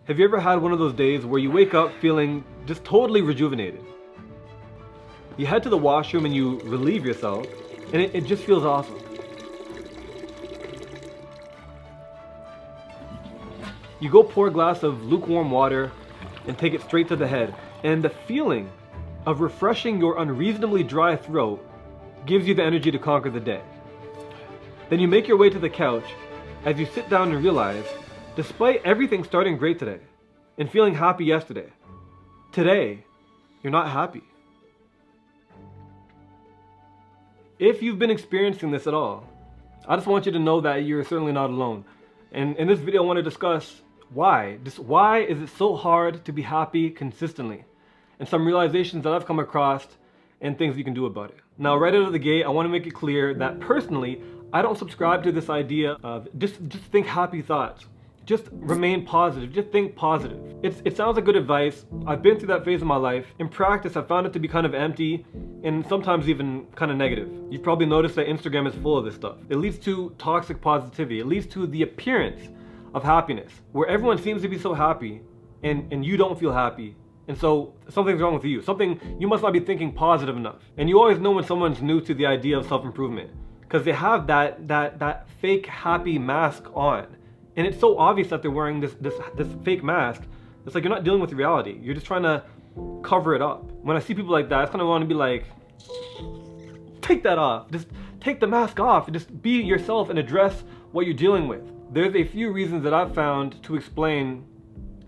Have you ever had one of those days where you wake up feeling just totally rejuvenated? You head to the washroom and you relieve yourself, and it just feels awesome. You go pour a glass of lukewarm water and take it straight to the head, and the feeling of refreshing your unreasonably dry throat gives you the energy to conquer the day. Then you make your way to the couch as you sit down and realize, despite everything starting great today and feeling happy yesterday, today you're not happy. If you've been experiencing this at all, I just want you to know that you're certainly not alone. And in this video I want to discuss why is it so hard to be happy consistently, and some realizations that I've come across and things you can do about it. Now, right out of the gate, I want to make it clear that personally, I don't subscribe to this idea of just think happy thoughts. Just remain positive, just think positive. It sounds like good advice. I've been through that phase of my life. In practice, I found it to be kind of empty and sometimes even kind of negative. You've probably noticed that Instagram is full of this stuff. It leads to toxic positivity. It leads to the appearance of happiness, where everyone seems to be so happy and you don't feel happy. And so something's wrong with you. You must not be thinking positive enough. And you always know when someone's new to the idea of self-improvement, because they have that fake happy mask on. And it's so obvious that they're wearing this fake mask. It's like you're not dealing with reality. You're just trying to cover it up. When I see people like that, I kind of want to be like, take that off. Just take the mask off and just be yourself and address what you're dealing with. There's a few reasons that I've found to explain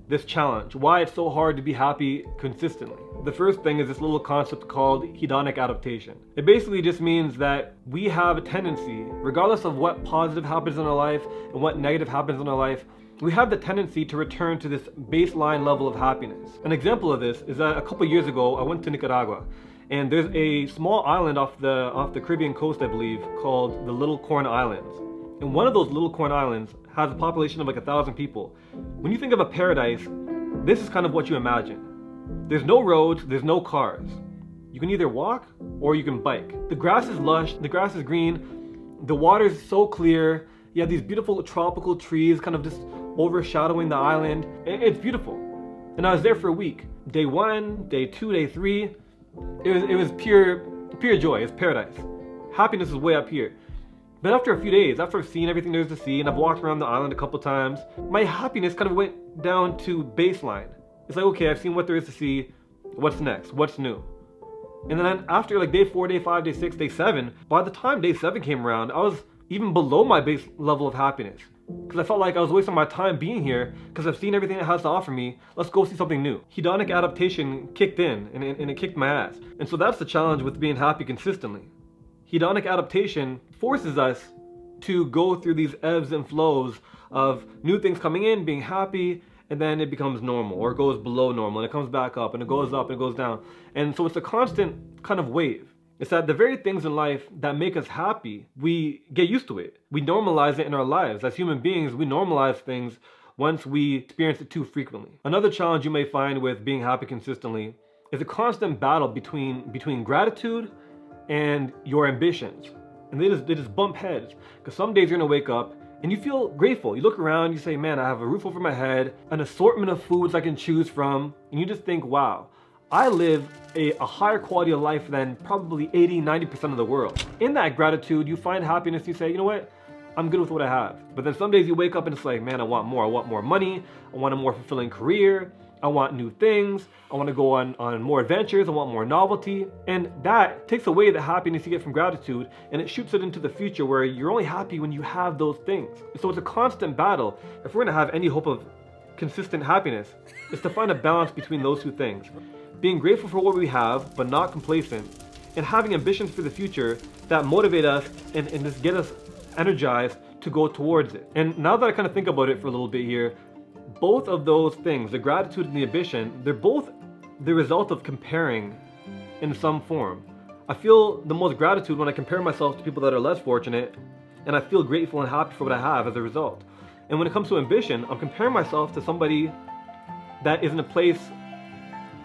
this challenge, why it's so hard to be happy consistently. The first thing is this little concept called hedonic adaptation. It basically just means that we have a tendency, regardless of what positive happens in our life and what negative happens in our life, we have the tendency to return to this baseline level of happiness. An example of this is that a couple years ago, I went to Nicaragua, and there's a small island off the Caribbean coast, I believe, called the Little Corn Islands. And one of those little corn islands has a population of like 1,000 people. When you think of a paradise, this is kind of what you imagine. There's no roads, there's no cars. You can either walk or you can bike. The grass is lush, the grass is green, the water is so clear. You have these beautiful tropical trees kind of just overshadowing the island. It's beautiful. And I was there for a week. Day 1, day 2, day 3, it was pure joy. It's paradise. Happiness is way up here. But after a few days, after I've seen everything there is to see, and I've walked around the island a couple times, my happiness kind of went down to baseline. It's like, okay, I've seen what there is to see. What's next? What's new? And then after like day 4, day 5, day 6, day 7, by the time day 7 came around, I was even below my base level of happiness. Because I felt like I was wasting my time being here because I've seen everything it has to offer me. Let's go see something new. Hedonic adaptation kicked in and it kicked my ass. And so that's the challenge with being happy consistently. Hedonic adaptation forces us to go through these ebbs and flows of new things coming in, being happy, and then it becomes normal, or it goes below normal, and it comes back up, and it goes up, and it goes down. And so it's a constant kind of wave. It's that the very things in life that make us happy, we get used to it. We normalize it in our lives. As human beings, we normalize things once we experience it too frequently. Another challenge you may find with being happy consistently is a constant battle between gratitude and your ambitions. And they just bump heads. Because some days you're gonna wake up and you feel grateful. You look around, you say, man, I have a roof over my head, an assortment of foods I can choose from, and you just think, wow, I live a higher quality of life than probably 80-90% of the world. In that gratitude, you find happiness, you say, you know what? I'm good with what I have. But then some days you wake up and it's like, man, I want more. I want more money. I want a more fulfilling career. I want new things. I want to go on more adventures. I want more novelty. And that takes away the happiness you get from gratitude, and it shoots it into the future where you're only happy when you have those things. So it's a constant battle. If we're going to have any hope of consistent happiness, it's to find a balance between those two things. Being grateful for what we have, but not complacent, and having ambitions for the future that motivate us and just get us energized to go towards it. And now that I kind of think about it for a little bit here, both of those things, the gratitude and the ambition, they're both the result of comparing in some form. I feel the most gratitude when I compare myself to people that are less fortunate, and I feel grateful and happy for what I have as a result. And when it comes to ambition, I'm comparing myself to somebody that is in a place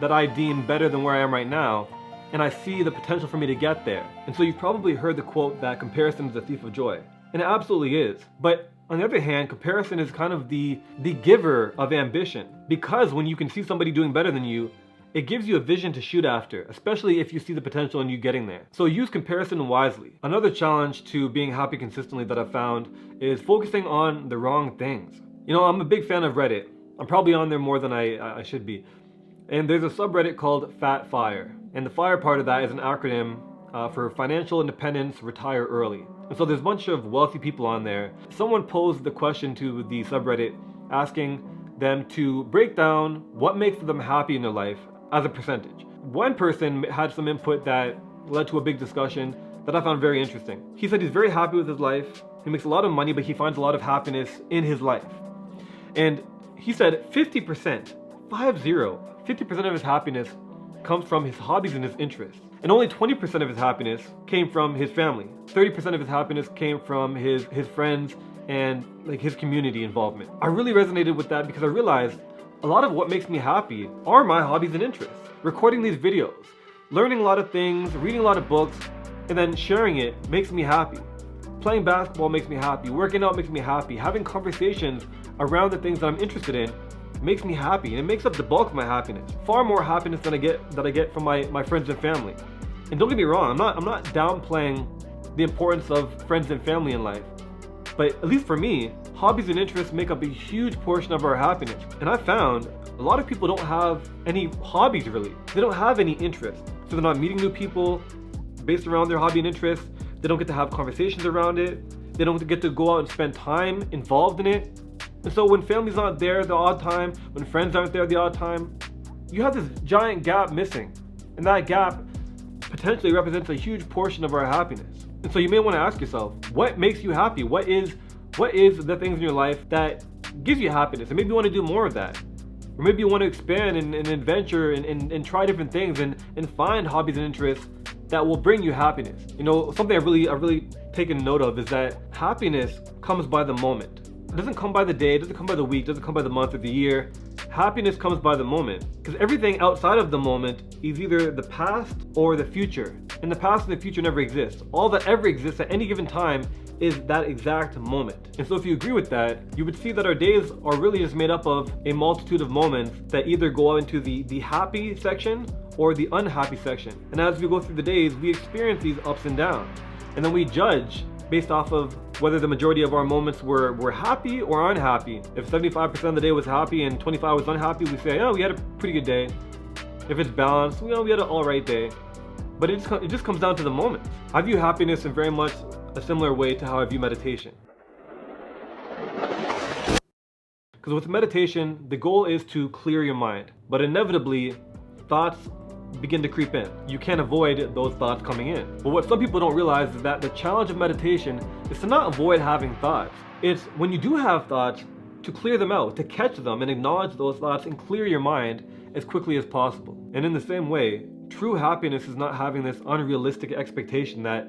that I deem better than where I am right now, and I see the potential for me to get there. And so you've probably heard the quote that comparison is the thief of joy. And it absolutely is. But On the other hand, comparison is kind of the giver of ambition, because when you can see somebody doing better than you, it gives you a vision to shoot after, especially if you see the potential in you getting there. So use comparison wisely. Another challenge to being happy consistently that I've found is focusing on the wrong things. You know, I'm a big fan of Reddit. I'm probably on there more than I should be. And there's a subreddit called Fat Fire. And the FIRE part of that is an acronym for Financial Independence, Retire Early. And so there's a bunch of wealthy people on there. Someone posed the question to the subreddit asking them to break down what makes them happy in their life as a percentage. One person had some input that led to a big discussion that I found very interesting. He said he's very happy with his life. He makes a lot of money, but he finds a lot of happiness in his life. And he said 50%, 50% of his happiness comes from his hobbies and his interests. And only 20% of his happiness came from his family. 30% of his happiness came from his friends and like his community involvement. I really resonated with that because I realized a lot of what makes me happy are my hobbies and interests. Recording these videos, learning a lot of things, reading a lot of books, and then sharing it makes me happy. Playing basketball makes me happy. Working out makes me happy. Having conversations around the things that I'm interested in makes me happy, and it makes up the bulk of my happiness. Far more happiness than I get from my friends and family. And don't get me wrong, I'm not downplaying the importance of friends and family in life. But at least for me, hobbies and interests make up a huge portion of our happiness. And I found a lot of people don't have any hobbies really. They don't have any interests. So they're not meeting new people based around their hobby and interests. They don't get to have conversations around it. They don't get to go out and spend time involved in it. And so when family's not there the odd time, when friends aren't there the odd time, you have this giant gap missing. And that gap potentially represents a huge portion of our happiness. And so you may want to ask yourself, what makes you happy? What is the things in your life that gives you happiness? And maybe you want to do more of that. Or maybe you want to expand and adventure and try different things and find hobbies and interests that will bring you happiness. You know, something I've really taken note of is that happiness comes by the moment. It doesn't come by the day, it doesn't come by the week, it doesn't come by the month or the year. Happiness comes by the moment. Because everything outside of the moment is either the past or the future. And the past and the future never exist. All that ever exists at any given time is that exact moment. And so if you agree with that, you would see that our days are really just made up of a multitude of moments that either go into the happy section or the unhappy section. And as we go through the days, we experience these ups and downs. And then we judge based off of whether the majority of our moments were happy or unhappy. If 75% of the day was happy and 25% was unhappy, we say, oh, we had a pretty good day. If it's balanced, we had an all right day. But it just comes down to the moments. I view happiness in very much a similar way to how I view meditation. Because with meditation, the goal is to clear your mind. But inevitably, thoughts begin to creep in. You can't avoid those thoughts coming in. But what some people don't realize is that the challenge of meditation is to not avoid having thoughts. It's when you do have thoughts, to clear them out, to catch them and acknowledge those thoughts and clear your mind as quickly as possible. And in the same way, true happiness is not having this unrealistic expectation that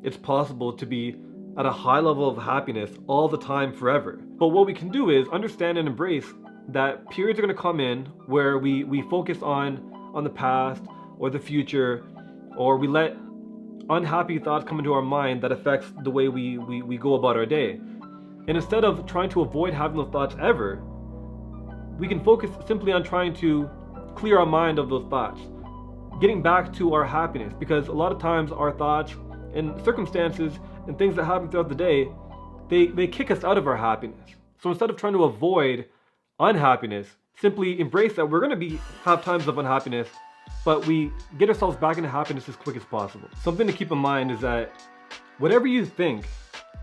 it's possible to be at a high level of happiness all the time forever. But what we can do is understand and embrace that periods are going to come in where we focus on the past or the future, or we let unhappy thoughts come into our mind that affects the way we go about our day. And instead of trying to avoid having those thoughts ever, we can focus simply on trying to clear our mind of those thoughts, getting back to our happiness, because a lot of times our thoughts and circumstances and things that happen throughout the day, they kick us out of our happiness. So instead of trying to avoid unhappiness, simply embrace that we're going to have times of unhappiness, but we get ourselves back into happiness as quick as possible. Something to keep in mind is that whatever you think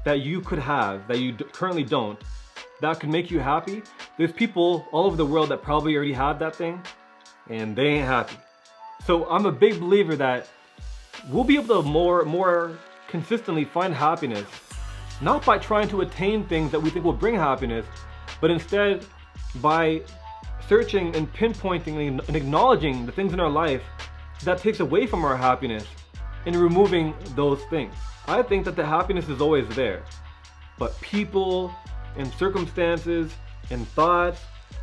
that you could have, that you currently don't, that could make you happy, there's people all over the world that probably already have that thing, and they ain't happy. So I'm a big believer that we'll be able to more consistently find happiness, not by trying to attain things that we think will bring happiness, but instead by searching and pinpointing and acknowledging the things in our life that takes away from our happiness and removing those things. I think that the happiness is always there, but people and circumstances and thoughts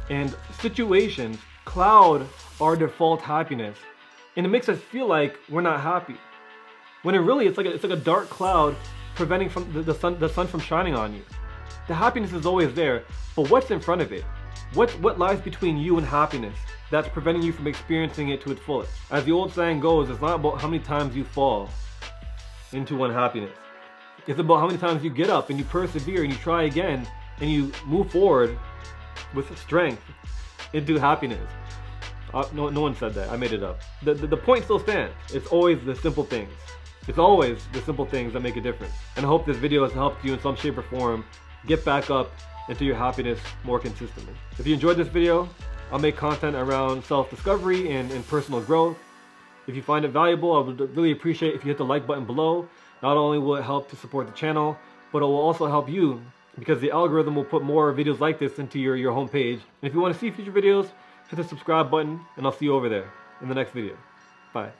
and situations cloud our default happiness, and it makes us feel like we're not happy, when it really it's like a dark cloud preventing the sun from shining on you. The happiness is always there, but what's in front of it? What lies between you and happiness that's preventing you from experiencing it to its fullest? As the old saying goes, it's not about how many times you fall into unhappiness. It's about how many times you get up and you persevere and you try again and you move forward with strength into happiness. No one said that. I made it up. The point still stands. It's always the simple things. It's always the simple things that make a difference. And I hope this video has helped you in some shape or form get back up into your happiness more consistently. If you enjoyed this video, I'll make content around self-discovery and personal growth. If you find it valuable, I would really appreciate if you hit the like button below. Not only will it help to support the channel, but it will also help you because the algorithm will put more videos like this into your homepage. And if you want to see future videos, hit the subscribe button and I'll see you over there in the next video. Bye.